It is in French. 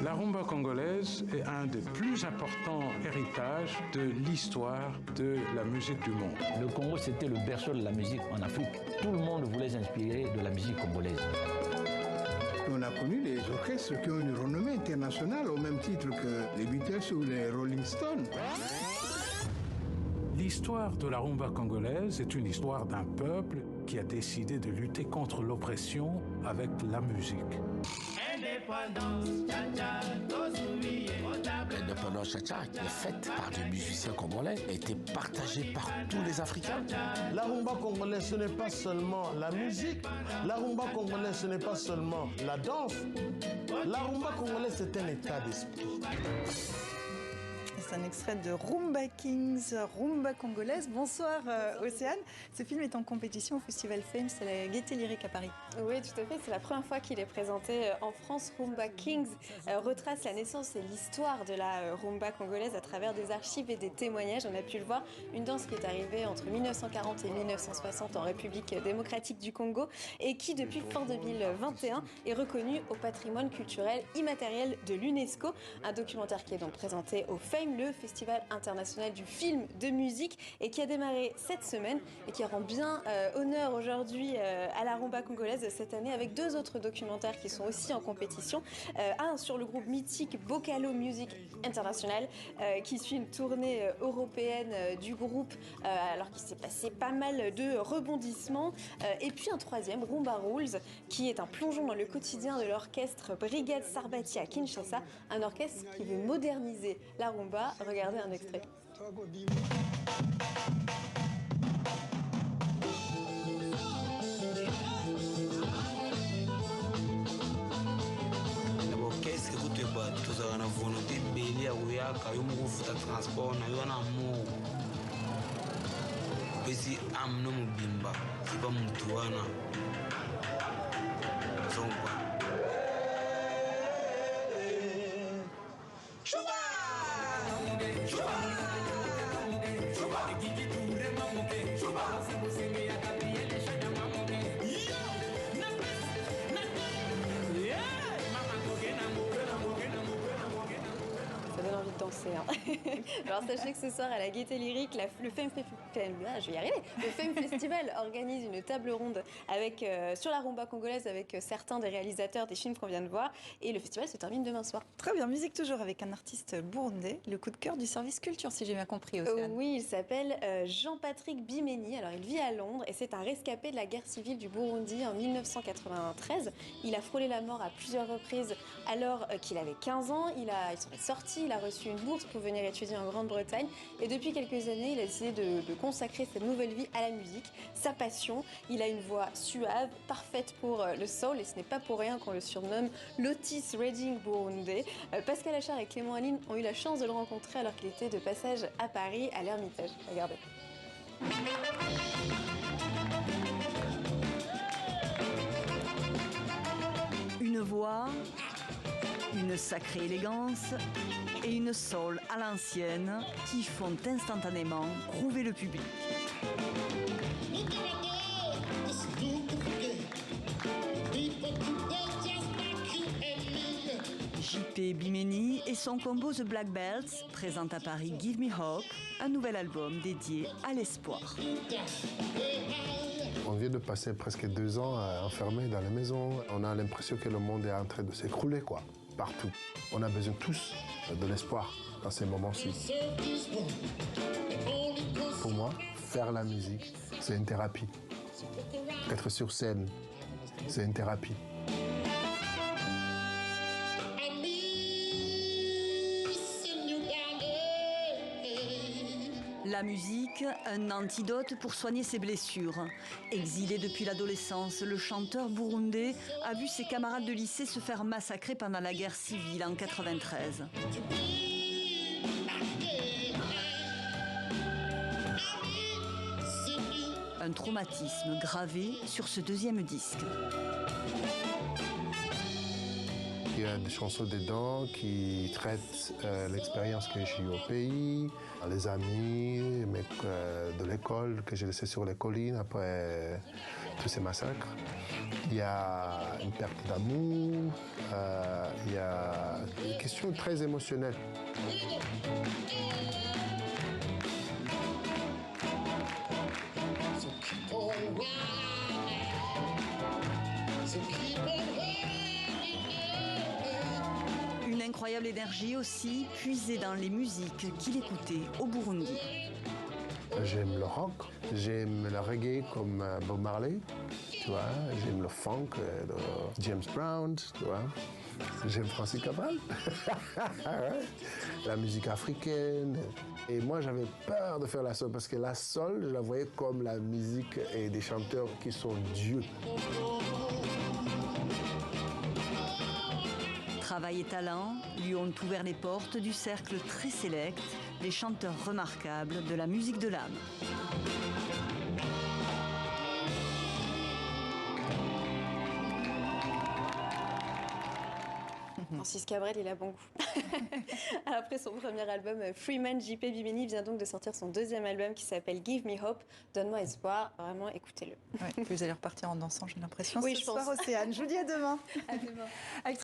La rumba congolaise est un des plus importants héritages de l'histoire de la musique du monde. Le Congo, c'était le berceau de la musique en Afrique. Tout le monde voulait s'inspirer de la musique congolaise. On a connu les orchestres qui ont une renommée internationale au même titre que les Beatles ou les Rolling Stones. L'histoire de la rumba congolaise est une histoire d'un peuple qui a décidé de lutter contre l'oppression avec la musique. L'indépendance Cha-Cha, qui est faite par des musiciens congolais, a été partagée par tous les Africains. La rumba congolaise, ce n'est pas seulement la musique. La rumba congolaise, ce n'est pas seulement la danse. La rumba congolaise, c'est un état d'esprit. C'est un extrait de Rumba Kings, Rumba congolaise. Bonsoir Océane. Ce film est en compétition au Festival Fame, c'est la Gaîté Lyrique à Paris. Oui, tout à fait. C'est la première fois qu'il est présenté en France. Rumba Kings retrace la naissance et l'histoire de la rumba congolaise à travers des archives et des témoignages. On a pu le voir, une danse qui est arrivée entre 1940 et 1960 en République démocratique du Congo et qui, depuis fin 2021, est reconnue au patrimoine culturel immatériel de l'UNESCO. Un documentaire qui est donc présenté au Fame, le Festival international du film de musique, et qui a démarré cette semaine et qui rend bien honneur aujourd'hui à la rumba congolaise cette année, avec deux autres documentaires qui sont aussi en compétition. Un sur le groupe mythique Bocalo Music International qui suit une tournée européenne du groupe alors qu'il s'est passé pas mal de rebondissements. Et puis un troisième, Rumba Rules, qui est un plongeon dans le quotidien de l'orchestre Brigade Sarbati à Kinshasa, un orchestre qui veut moderniser la rumba. Regardez un extrait. L'orchestre écoute pas tout ça, on a volonté de bélier à Ouyaka, on a fait transport, on a amour. Mais si am non bimba, c'est pas mon touana. Ça donne envie de danser. Hein. Alors sachez que ce soir à la Gaîté Lyrique, le Fame Festival organise une table ronde avec, sur la rumba congolaise avec certains des réalisateurs des films qu'on vient de voir. Et le festival se termine demain soir. Très bien, musique toujours avec un artiste burundais, le coup de cœur du service culture, si j'ai bien compris, Océane. Oui, il s'appelle Jean-Patrick Bimeni. Alors il vit à Londres et c'est un rescapé de la guerre civile du Burundi en 1993. Il a frôlé la mort à plusieurs reprises alors qu'il avait 15 ans. Il s'en est sorti, il a reçu une bourse pour venir étudier en Grande-Bretagne. Et depuis quelques années, il a décidé de consacrer cette nouvelle vie à la musique, sa passion. Il a une voix suave, parfaite pour le soul, et ce n'est pas pour rien qu'on le surnomme l'Otis Redding burundais. Pascal Achard et Clément Aline ont eu la chance de le rencontrer alors qu'il était de passage à Paris, à l'Ermitage. Regardez. Une voix, une sacrée élégance et une soul à l'ancienne qui font instantanément groover le public. J.P. Bimeni et son combo The Black Belts présentent à Paris Give Me Hope, un nouvel album dédié à l'espoir. On vient de passer presque 2 ans enfermés dans les maisons. On a l'impression que le monde est en train de s'écrouler, quoi, partout. On a besoin tous de l'espoir dans ces moments-ci. Pour moi, faire la musique, c'est une thérapie. Être sur scène, c'est une thérapie. La musique, un antidote pour soigner ses blessures. Exilé depuis l'adolescence, le chanteur burundais a vu ses camarades de lycée se faire massacrer pendant la guerre civile en 1993. Un traumatisme gravé sur ce deuxième disque. Il y a des chansons dedans qui traitent l'expérience que j'ai eue au pays, les amis de l'école que j'ai laissé sur les collines après tous ces massacres. Il y a une perte d'amour, il y a une question très émotionnelle. Une incroyable énergie aussi puisée dans les musiques qu'il écoutait au Burundi. J'aime le rock, j'aime le reggae comme Bob Marley, tu vois, j'aime le funk de James Brown, tu vois, j'aime Francis Cabrel, la musique africaine. Et moi, j'avais peur de faire la soul parce que la soul, je la voyais comme la musique et des chanteurs qui sont dieux. Travail et talent lui ont ouvert les portes du cercle très sélect des chanteurs remarquables de la musique de l'âme. Francis Cabrel, il a bon goût. Après son premier album, Freeman, J.P. Bimini vient donc de sortir son deuxième album qui s'appelle Give Me Hope, Donne-moi espoir. Vraiment, écoutez-le. Ouais, vous allez repartir en dansant, j'ai l'impression. Oui, ce je soir, pense. Océane. Je vous dis à demain. À demain.